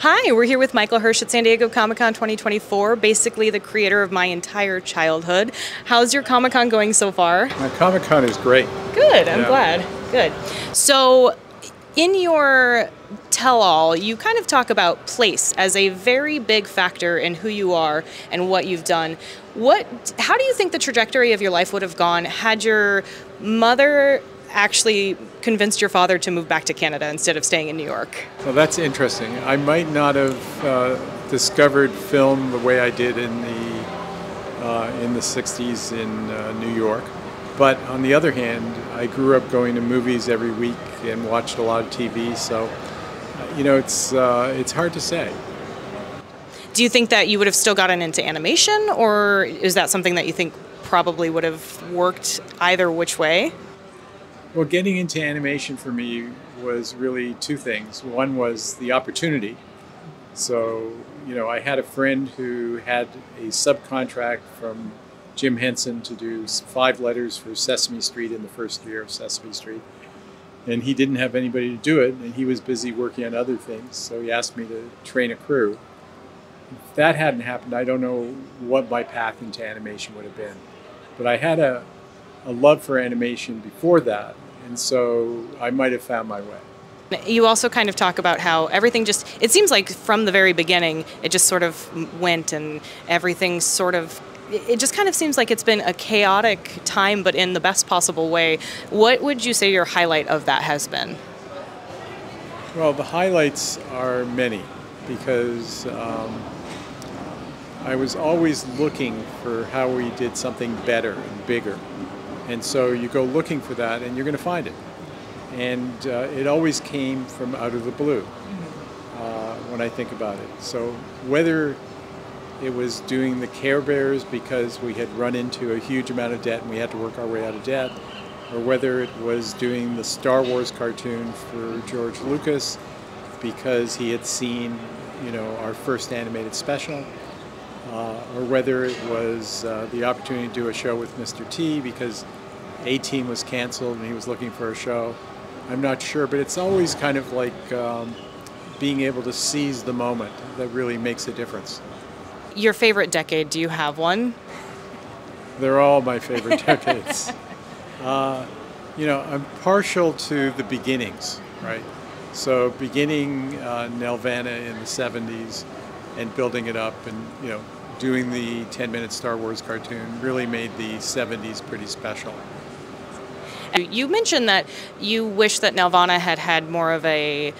Hi, we're here with Michael Hirsh at San Diego Comic-Con 2024, basically the creator of my entire childhood. How's your Comic-Con going so far? My Comic-Con is great. Good, I'm glad. Good. So, in your tell-all, you kind of talk about place as a very big factor in who you are and what you've done. How do you think the trajectory of your life would have gone had your mother actually convinced your father to move back to Canada instead of staying in New York? Well, that's interesting. I might not have discovered film the way I did in the 60s in New York. But on the other hand, I grew up going to movies every week and watched a lot of TV, so it's hard to say. Do you think that you would have still gotten into animation, or is that something that you think probably would have worked either which way? Well, getting into animation for me was really two things. One was the opportunity. So, I had a friend who had a subcontract from Jim Henson to do 5 letters for Sesame Street in the first year of Sesame Street. And he didn't have anybody to do it, and he was busy working on other things, so he asked me to train a crew. If that hadn't happened, I don't know what my path into animation would have been. But I had a love for animation before that, and so I might have found my way. You also kind of talk about how everything it seems like from the very beginning, it just sort of went and everything it just kind of seems like it's been a chaotic time, but in the best possible way. What would you say your highlight of that has been? Well, the highlights are many because I was always looking for how we did something better and bigger. And so you go looking for that and you're going to find it. And it always came from out of the blue when I think about it. So whether it was doing the Care Bears because we had run into a huge amount of debt and we had to work our way out of debt, or whether it was doing the Star Wars cartoon for George Lucas because he had seen, our first animated special, or whether it was the opportunity to do a show with Mr. T because A-Team was canceled and he was looking for a show. I'm not sure, but it's always kind of like being able to seize the moment that really makes a difference. Your favorite decade, do you have one? They're all my favorite decades. I'm partial to the beginnings, right? So beginning Nelvana in the 70s and building it up and, doing the 10-minute Star Wars cartoon really made the 70s pretty special. You mentioned that you wish that Nelvana had had more of a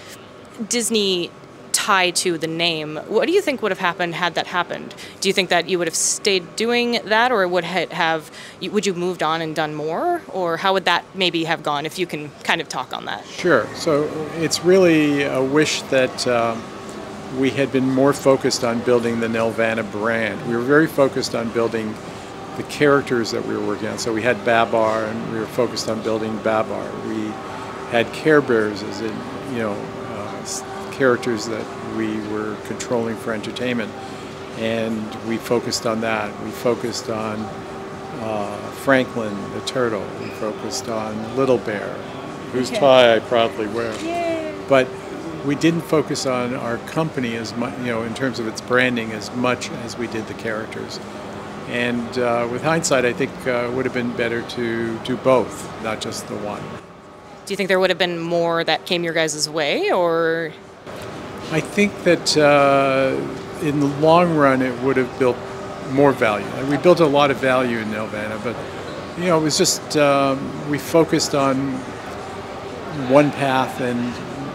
Disney tie to the name. What do you think would have happened had that happened? Do you think that you would have stayed doing that, or would you moved on and done more, or how would that maybe have gone, if you can kind of talk on that? Sure. So it's really a wish that we had been more focused on building the Nelvana brand. We were very focused on building the characters that we were working on. So we had Babar, and we were focused on building Babar. We had Care Bears as in, characters that we were controlling for entertainment, and we focused on that. We focused on Franklin the turtle. We focused on Little Bear, whose tie I proudly wear. Yay. But we didn't focus on our company as much, in terms of its branding, as much as we did the characters. And with hindsight, I think it would have been better to do both, not just the one. Do you think there would have been more that came your guys' way, or? I think that in the long run, it would have built more value. We built a lot of value in Nelvana, but it was just we focused on one path, and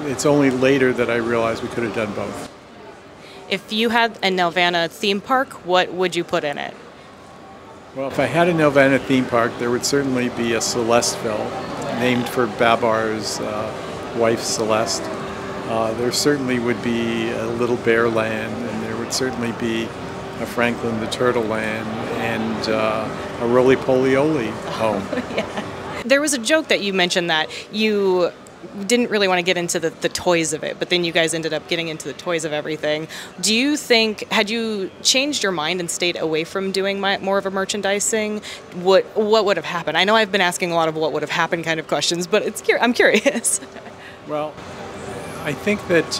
it's only later that I realized we could have done both. If you had a Nelvana theme park, what would you put in it? Well, if I had a Nelvana theme park, there would certainly be a Celestville, named for Babar's wife, Celeste. There certainly would be a Little Bear Land, and there would certainly be a Franklin the Turtle Land, and a Roly Poly Oly home. Yeah. There was a joke that you mentioned that you didn't really want to get into the toys of it, but then you guys ended up getting into the toys of everything. Do you think, had you changed your mind and stayed away from doing more of a merchandising, what would have happened? I know I've been asking a lot of what would have happened kind of questions, but I'm curious. Well, I think that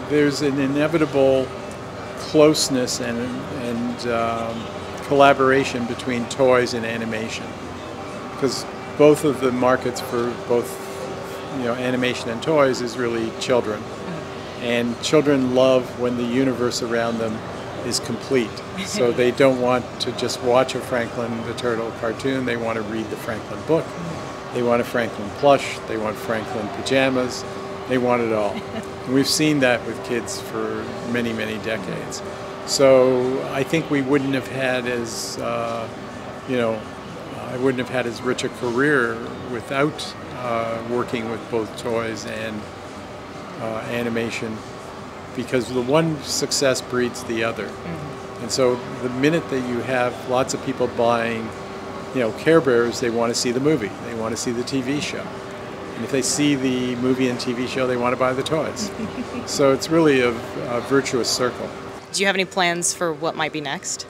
there's an inevitable closeness and collaboration between toys and animation, because both of the markets for both animation and toys is really children, and children love when the universe around them is complete. So they don't want to just watch a Franklin the Turtle cartoon, they want to read the Franklin book, they want a Franklin plush, they want Franklin pajamas, they want it all. And we've seen that with kids for many, many decades. So I think we wouldn't have had as, I wouldn't have had as rich a career without working with both toys and animation, because the one success breeds the other. And so the minute that you have lots of people buying, Care Bears, they want to see the movie, they want to see the TV show. And if they see the movie and TV show, they want to buy the toys. So it's really a virtuous circle. Do you have any plans for what might be next?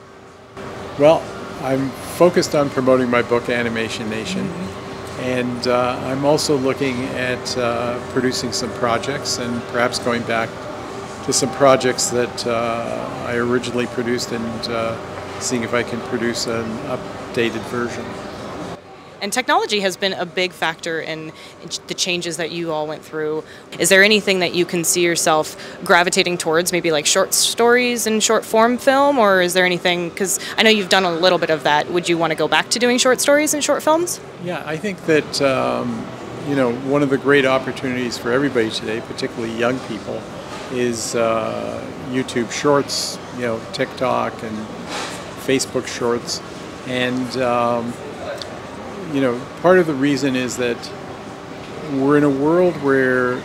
Well, I'm focused on promoting my book, Animation Nation. And I'm also looking at producing some projects and perhaps going back to some projects that I originally produced and seeing if I can produce an updated version. And technology has been a big factor in the changes that you all went through. Is there anything that you can see yourself gravitating towards, maybe like short stories and short form film, or is there anything, because I know you've done a little bit of that, would you want to go back to doing short stories and short films? Yeah, I think that, one of the great opportunities for everybody today, particularly young people, is YouTube Shorts, TikTok and Facebook Shorts. And part of the reason is that we're in a world where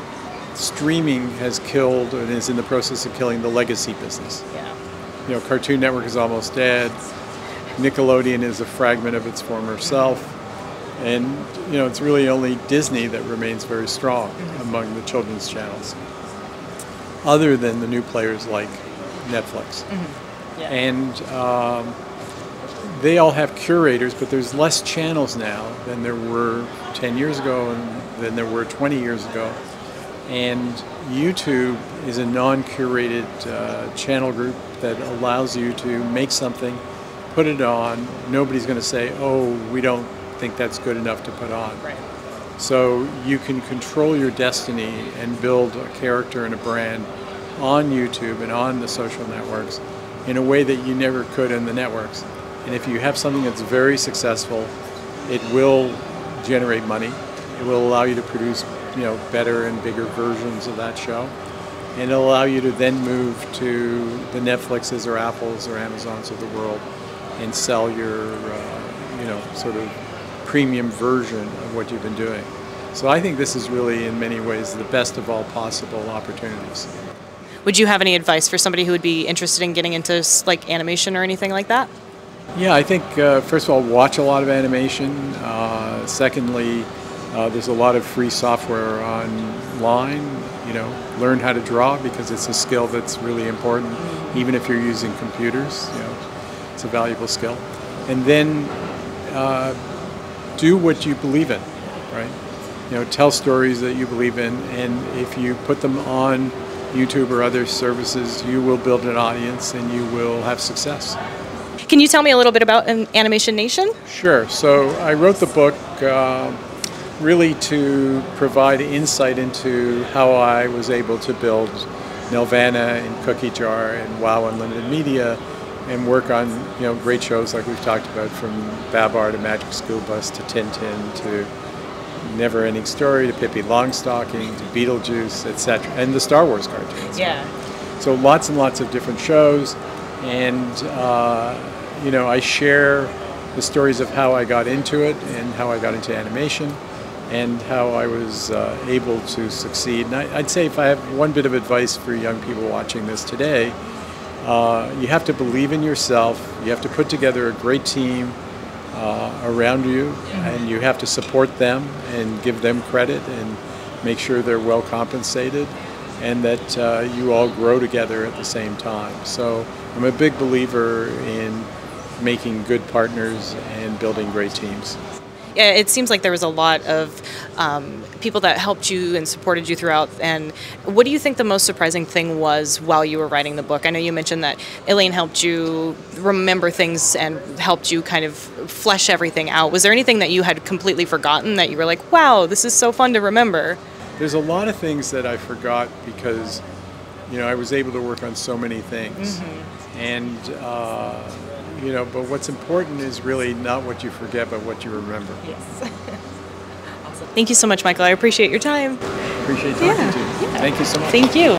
streaming has killed and is in the process of killing the legacy business. Yeah. Cartoon Network is almost dead. Nickelodeon is a fragment of its former self. And, it's really only Disney that remains very strong among the children's channels, other than the new players like Netflix. Yeah. And they all have curators, but there's less channels now than there were 10 years ago and than there were 20 years ago. And YouTube is a non-curated channel group that allows you to make something, put it on. Nobody's going to say, oh, we don't think that's good enough to put on. Right. So you can control your destiny and build a character and a brand on YouTube and on the social networks in a way that you never could in the networks. And if you have something that's very successful, it will generate money. It will allow you to produce, better and bigger versions of that show. And it'll allow you to then move to the Netflixes or Apples or Amazons of the world and sell your, sort of premium version of what you've been doing. So I think this is really, in many ways, the best of all possible opportunities. Would you have any advice for somebody who would be interested in getting into like animation or anything like that? Yeah, I think, first of all, watch a lot of animation. Secondly, there's a lot of free software online. Learn how to draw, because it's a skill that's really important, even if you're using computers. It's a valuable skill. And then do what you believe in, right? Tell stories that you believe in, and if you put them on YouTube or other services, you will build an audience and you will have success. Can you tell me a little bit about Animation Nation? Sure. So I wrote the book really to provide insight into how I was able to build Nelvana and Cookie Jar and WoW Unlimited Media, and work on great shows like we've talked about, from Babar to Magic School Bus to Tintin to Never Ending Story to Pippi Longstocking to Beetlejuice, etc., and the Star Wars cartoons. Yeah. So lots and lots of different shows, and I share the stories of how I got into it and how I got into animation and how I was able to succeed. And I'd say, if I have one bit of advice for young people watching this today, you have to believe in yourself, you have to put together a great team around you, and you have to support them and give them credit and make sure they're well compensated, and that you all grow together at the same time. So I'm a big believer in making good partners and building great teams. it seems like there was a lot of people that helped you and supported you throughout. And what do you think the most surprising thing was while you were writing the book? I know you mentioned that Elaine helped you remember things and helped you kind of flesh everything out. Was there anything that you had completely forgotten that you were like, wow, this is so fun to remember? There's a lot of things that I forgot because, I was able to work on so many things. And, but what's important is really not what you forget, but what you remember. Yes. Awesome. Thank you so much, Michael. I appreciate your time. Appreciate talking to you. Yeah. Thank you so much. Thank you.